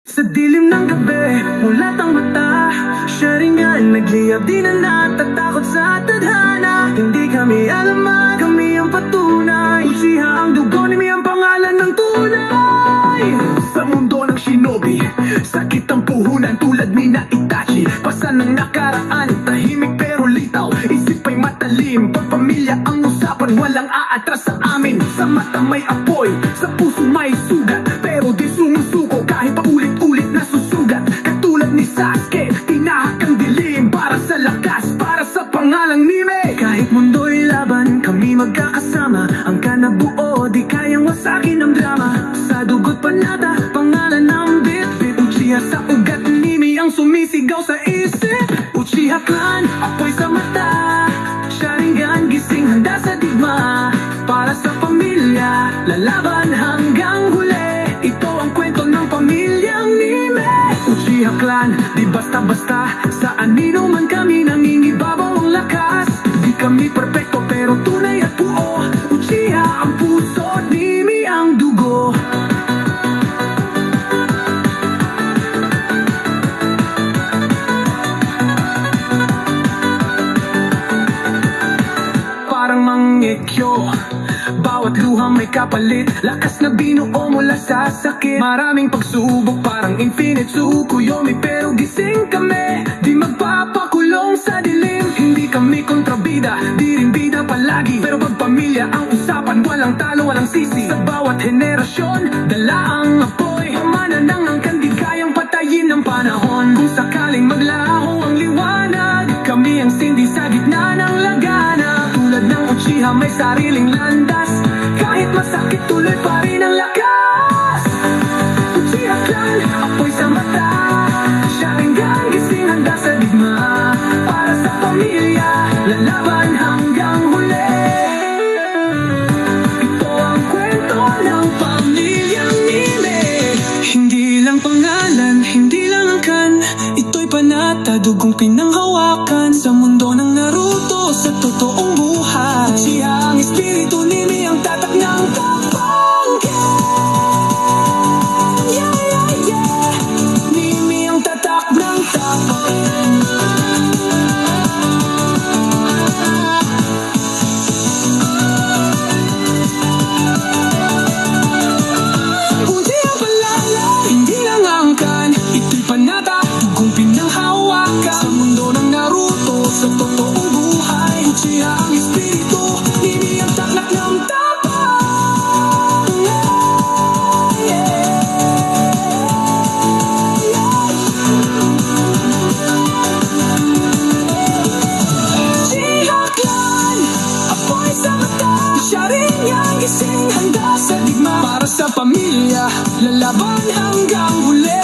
Sa dilim ng gabi, mulat ang mata. Sharingan, nagliyab di na natatakot sa tadhana. Hindi kami alamat, kami ang patunay. Uchiha ang dugo, nimi ang pangalan ng tunay. Sa mundo ng shinobi, sakit ang puhunan tulad ni na Itachi. Pasan ng nakaraan, tahimik pero litaw. Isip ay matalim, pagpamilya ang usapan. Walang aatras sa amin, sa mata may apoy, sa puso may sugat. Pero di sumusuko kahit paulit-ulit na susugat. Katulad ni Sasuke, tinahak ang dilim. Para sa lakas, para sa pangalang Nime. Kahit mundo'y laban, kami magkakasama. Ang kanabuo, di kayang wasakin ang drama. Sa dugot panata, pangalan ng bit-bit. Uchiha sa ugat, Nime ang sumisigaw sa isip. Uchiha Clan, apoy sa mata. Sharingan, gising, handa sa digma. Para sa pamilya, lalaban hanggang huli. Ito ang kwento ng pamilyang Nime. Uchiha Clan, di basta-basta. Sa anino man kami nangingibabaw ang lakas. Di kami perfecto pero tunay at buo. Uchiha ang puso, Nime ang dugo. Parang mangekyo, bawat luha may kapalit. Lakas na binuo mula sa sakit. Maraming pagsubok parang infinite Tsukuyomi. Pero gising kami, di magpapakulong sa dilim. Hindi kami kontrabida, di rin bida palagi. Pero pag pamilya ang usapan, walang talo, walang sisi. Sa bawat henerasyon, dala ang apoy. Mananang ang kandi kayang patayin ng panahon. Kung sakaling maglaho ang liwanag, kami ang sindi sa gitna ng lagana. Tulad ng Uchiha may sariling landas. Kahit masakit tuloy pa rin ang lakas. Uchiha Clan, apoy sa mata. Sharingan, gising, handa sa digma. Para sa pamilya, lalaban hanggang huli. Ito ang kwento ng pamilyang Nime. Hindi lang pangalan, hindi lang angkan. Ito'y panata, dugong pinanghawakan. Sa mundo ng Naruto, sa totoong buhay. Uchiha ang espiritu, Nime ang tatak ng kapangkin. Yeah, yeah, yeah. Nime ang tatak ng tapang. Uchiha palala, hindi lang angkan. Ito'y panata, dugong pinanghawakan. Sa mundo ng Naruto, sa totoong buhay. Uchiha ang espiritu, Nime ang tatak ng tapang. Uchiha Clan, apoy sa mata. Sharingan, gising, handa sa digma. Para sa pamilya, lalaban hanggang huli.